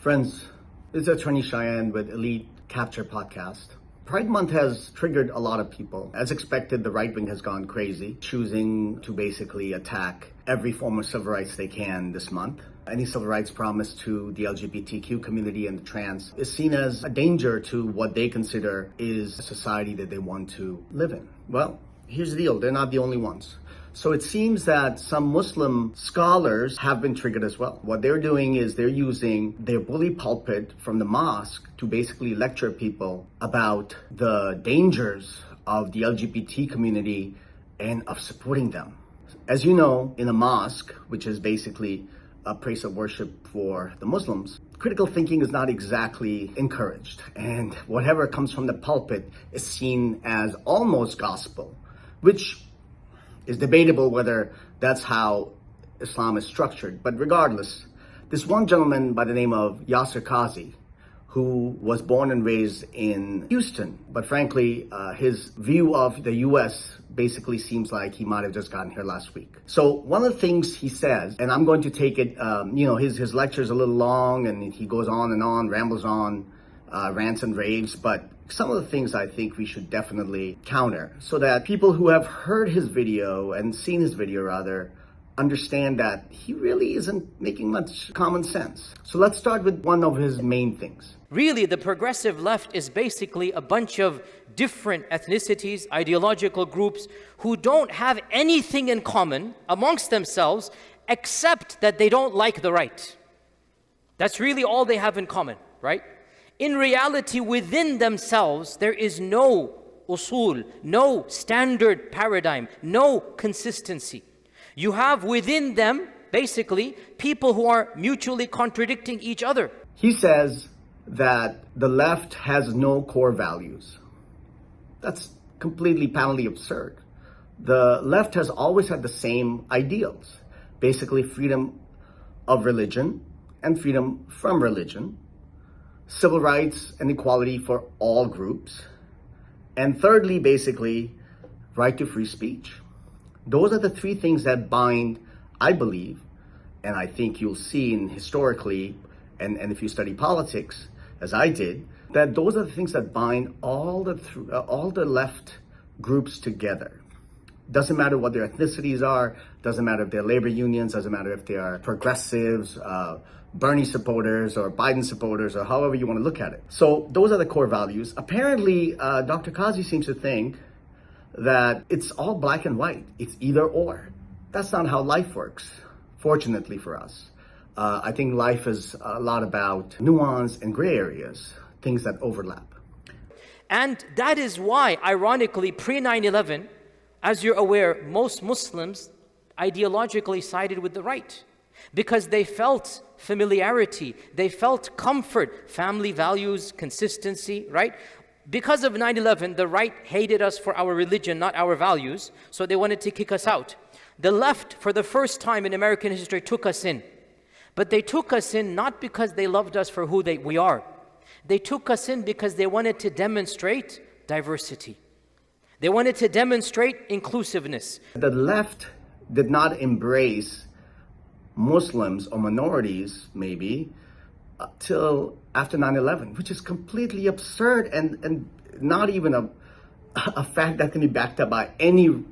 Friends, this is Attorney Shayan with Elite Capture Podcast. Pride Month has triggered a lot of people. As expected, the right wing has gone crazy, choosing to basically attack every form of civil rights they can this month. Any civil rights promised to the LGBTQ community and the trans is seen as a danger to what they consider is a society that they want to live in. Well, here's the deal. They're not the only ones. So it seems that some Muslim scholars have been triggered as well. What they're doing is they're using their bully pulpit from the mosque to basically lecture people about the dangers of the LGBT community and of supporting them. As you know, in a mosque, which is basically a place of worship for the Muslims, critical thinking is not exactly encouraged. And whatever comes from the pulpit is seen as almost gospel, which is debatable whether that's how Islam is structured. But regardless, this one gentleman by the name of Yasir Qadhi, who was born and raised in Houston, but frankly, his view of the US basically seems like he might have just gotten here last week. So one of the things he says, and I'm going to take it, his lecture is a little long and he goes on and on, rambles on, rants and raves, but some of the things I think we should definitely counter so that people who have heard his video and seen his video rather understand that he really isn't making much common sense. So let's start with one of his main things. Really, the progressive left is basically a bunch of different ethnicities, ideological groups who don't have anything in common amongst themselves except that they don't like the right. That's really all they have in common, right? In reality, within themselves, there is no usul, no standard paradigm, no consistency. You have within them, basically, people who are mutually contradicting each other. He says that the left has no core values. That's completely patently absurd. The left has always had the same ideals, basically freedom of religion and freedom from religion, civil rights and equality for all groups, and thirdly, basically, right to free speech. Those are the three things that bind, I believe, and I think you'll see historically, and if you study politics, as I did, that those are the things that bind all the left groups together. Doesn't matter what their ethnicities are, doesn't matter if they're labor unions, doesn't matter if they are progressives, Bernie supporters or Biden supporters or however you want to look at it. So those are the core values. Apparently, Dr. Qadhi seems to think that it's all black and white. It's either or. That's not how life works, fortunately for us. I think life is a lot about nuance and gray areas, things that overlap. And that is why, ironically, pre-9/11, as you're aware, most Muslims ideologically sided with the right because they felt familiarity, they felt comfort, family values, consistency, right? Because of 9/11, the right hated us for our religion, not our values, so they wanted to kick us out. The left, for the first time in American history, took us in. But they took us in not because they loved us for who we are. They took us in because they wanted to demonstrate diversity. They wanted to demonstrate inclusiveness. The left did not embrace Muslims or minorities, maybe, till after 9/11, which is completely absurd and not even a fact that can be backed up by any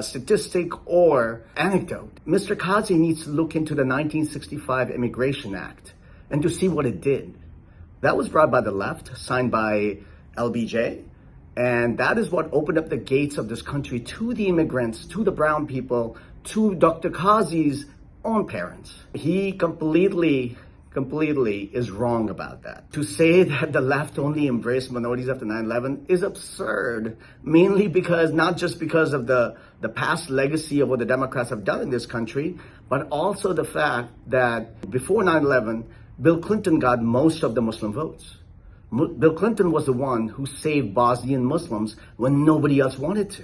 statistic or anecdote. Mr. Qadhi needs to look into the 1965 Immigration Act and to see what it did. That was brought by the left, signed by LBJ, and that is what opened up the gates of this country to the immigrants, to the brown people, to Dr. Qadhi's own parents. He completely is wrong about that. To say that the left only embraced minorities after 9/11 is absurd, mainly because, not just because of the past legacy of what the Democrats have done in this country, but also the fact that before 9/11, Bill Clinton got most of the Muslim votes. Bill Clinton was the one who saved Bosnian Muslims when nobody else wanted to.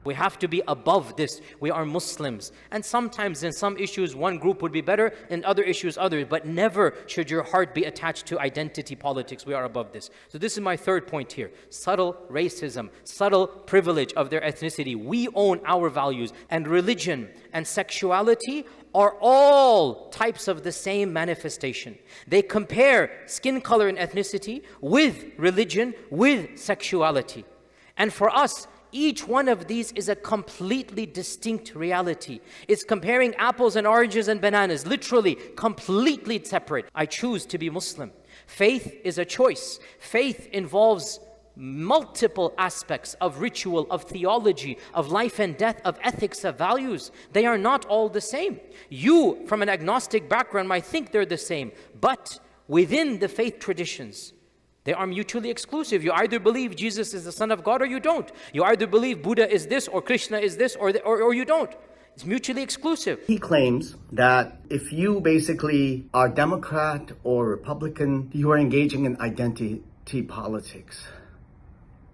We have to be above this. We are Muslims. And sometimes in some issues, one group would be better, in other issues, others. But never should your heart be attached to identity politics. We are above this. So this is my third point here. Subtle racism, subtle privilege of their ethnicity. We own our values. And religion and sexuality are all types of the same manifestation. They compare skin color and ethnicity with religion, with sexuality. And for us, each one of these is a completely distinct reality. It's comparing apples and oranges and bananas, literally completely separate. I choose to be Muslim. Faith is a choice. Faith involves multiple aspects of ritual, of theology, of life and death, of ethics, of values. They are not all the same. You, from an agnostic background, might think they're the same, but within the faith traditions, they are mutually exclusive. You either believe Jesus is the Son of God or you don't. You either believe Buddha is this or Krishna is this or you don't. It's mutually exclusive. He claims that if you basically are Democrat or Republican, you are engaging in identity politics.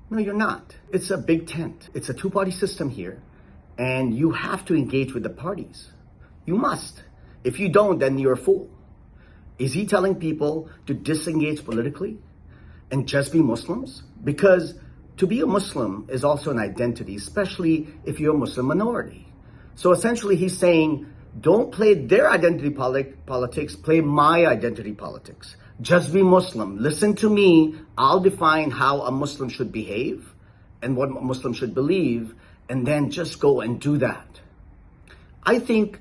No, you're not. It's a big tent. It's a two-party system here, and you have to engage with the parties. You must. If you don't, then you're a fool. Is he telling people to disengage politically and just be Muslims? Because to be a Muslim is also an identity, especially if you're a Muslim minority. So essentially he's saying, don't play their identity politics, play my identity politics. Just be Muslim. Listen to me. I'll define how a Muslim should behave and what a Muslim should believe, and then just go and do that. I think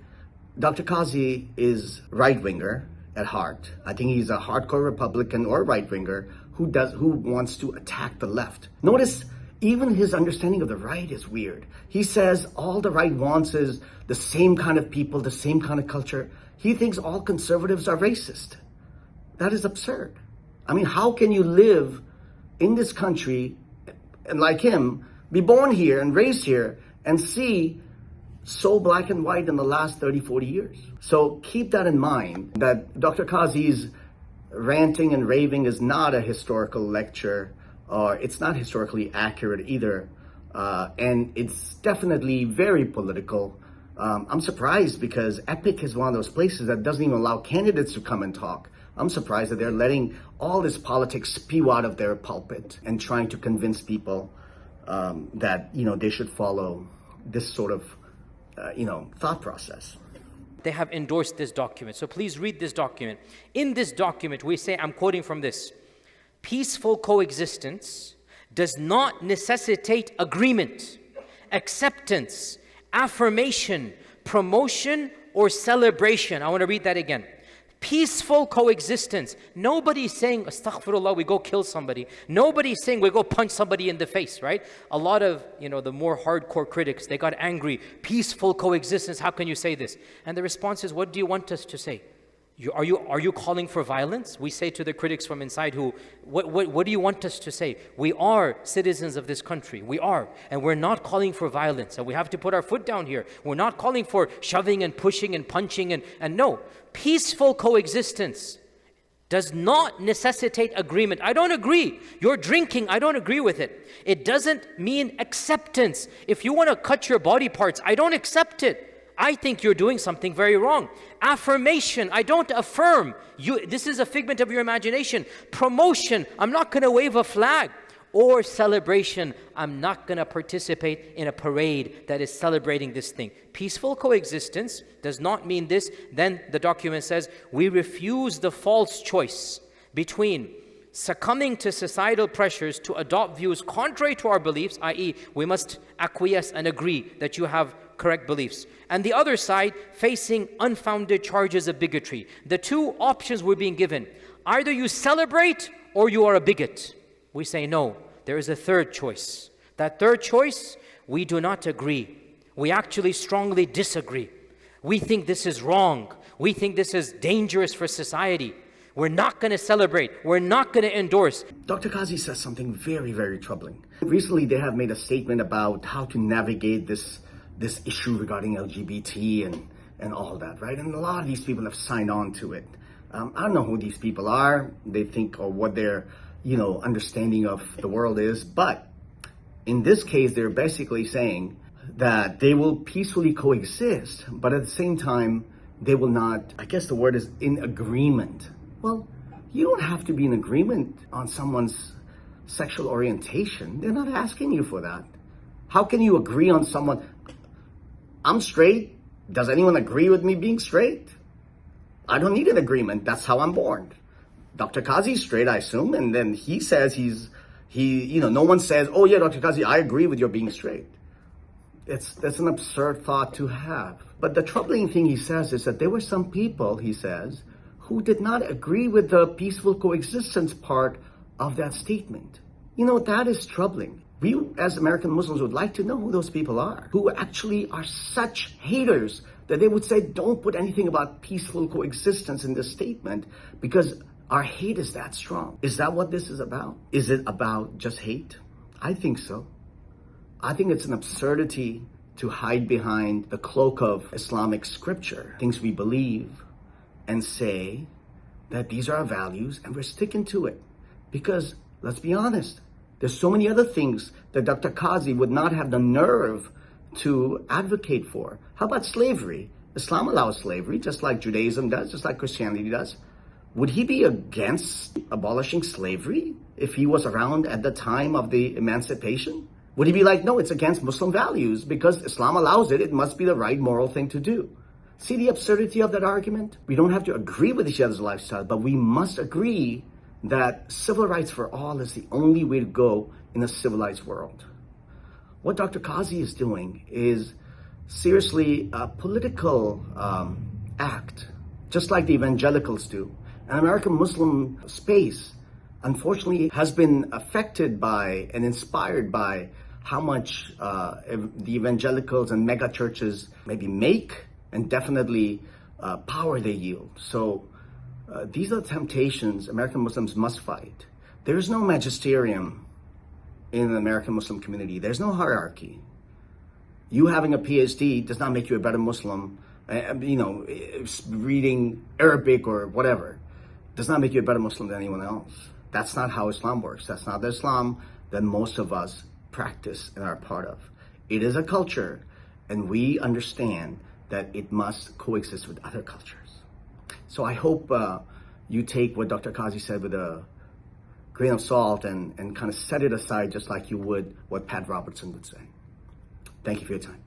Dr. Qadhi is right-winger at heart. I think he's a hardcore Republican or right-winger who wants to attack the left. Notice even his understanding of the right is weird. He says all the right wants is the same kind of people, the same kind of culture. He thinks all conservatives are racist. That is absurd. I mean, how can you live in this country and like him, be born here and raised here and see so black and white in the last 30, 40 years? So keep that in mind, that Dr. Qadhi's ranting and raving is not a historical lecture, or it's not historically accurate either. And it's definitely very political. I'm surprised because Epic is one of those places that doesn't even allow candidates to come and talk. I'm surprised that they're letting all this politics spew out of their pulpit and trying to convince people that, they should follow this sort of, thought process. They have endorsed this document. So please read this document. In this document, we say, I'm quoting from this, peaceful coexistence does not necessitate agreement, acceptance, affirmation, promotion, or celebration. I want to read that again. Peaceful coexistence. Nobody's saying, astaghfirullah, we go kill somebody. Nobody's saying we go punch somebody in the face, right? A lot of, the more hardcore critics, they got angry. Peaceful coexistence, how can you say this? And the response is, what do you want us to say? Are you calling for violence? We say to the critics from inside what do you want us to say? We are citizens of this country. We are. And we're not calling for violence. And we have to put our foot down here. We're not calling for shoving and pushing and punching. And no, peaceful coexistence does not necessitate agreement. I don't agree. You're drinking. I don't agree with it. It doesn't mean acceptance. If you want to cut your body parts, I don't accept it. I think you're doing something very wrong. Affirmation, I don't affirm. This is a figment of your imagination. Promotion, I'm not going to wave a flag. Or celebration, I'm not going to participate in a parade that is celebrating this thing. Peaceful coexistence does not mean this. Then the document says, we refuse the false choice between succumbing to societal pressures to adopt views contrary to our beliefs, i.e., we must acquiesce and agree that you have correct beliefs, and the other side facing unfounded charges of bigotry. The two options we're being given. Either you celebrate or you are a bigot. We say no. There is a third choice. That third choice, we do not agree. We actually strongly disagree. We think this is wrong. We think this is dangerous for society. We're not going to celebrate. We're not going to endorse. Dr. Qadhi says something very, very troubling. Recently, they have made a statement about how to navigate this issue regarding LGBT and all that, right? And a lot of these people have signed on to it. I don't know who these people are. They think or what their, understanding of the world is. But in this case, they're basically saying that they will peacefully coexist, but at the same time, they will not, I guess the word is in agreement. Well, you don't have to be in agreement on someone's sexual orientation. They're not asking you for that. How can you agree on someone? I'm straight, Does anyone agree with me being straight? I don't need an agreement. That's how I'm born. Dr. Qadhi's straight, I assume, and then he says no one says, oh yeah, Dr. Qadhi, I agree with your being straight. That's an absurd thought to have. But the troubling thing he says is that there were some people, he says, who did not agree with the peaceful coexistence part of that statement. That is troubling. We, as American Muslims, would like to know who those people are, who actually are such haters that they would say, don't put anything about peaceful coexistence in this statement because our hate is that strong. Is that what this is about? Is it about just hate? I think so. I think it's an absurdity to hide behind the cloak of Islamic scripture, things we believe, and say that these are our values and we're sticking to it. Because, let's be honest, there's so many other things that Dr. Qadhi would not have the nerve to advocate for. How about slavery? Islam allows slavery, just like Judaism does, just like Christianity does. Would he be against abolishing slavery if he was around at the time of the emancipation? Would he be like, no, it's against Muslim values because Islam allows it, it must be the right moral thing to do? See the absurdity of that argument? We don't have to agree with each other's lifestyle, but we must agree that civil rights for all is the only way to go in a civilized world. What Dr. Qadhi is doing is seriously a political act, just like the evangelicals do. An American Muslim space, unfortunately, has been affected by and inspired by how much the evangelicals and mega churches maybe make and definitely power they yield. So these are the temptations American Muslims must fight. There is no magisterium in the American Muslim community. There's no hierarchy. You having a PhD does not make you a better Muslim. Reading Arabic or whatever does not make you a better Muslim than anyone else. That's not how Islam works. That's not the Islam that most of us practice and are part of. It is a culture, and we understand that it must coexist with other cultures. So I hope you take what Dr. Qadhi said with a grain of salt and kind of set it aside just like you would what Pat Robertson would say. Thank you for your time.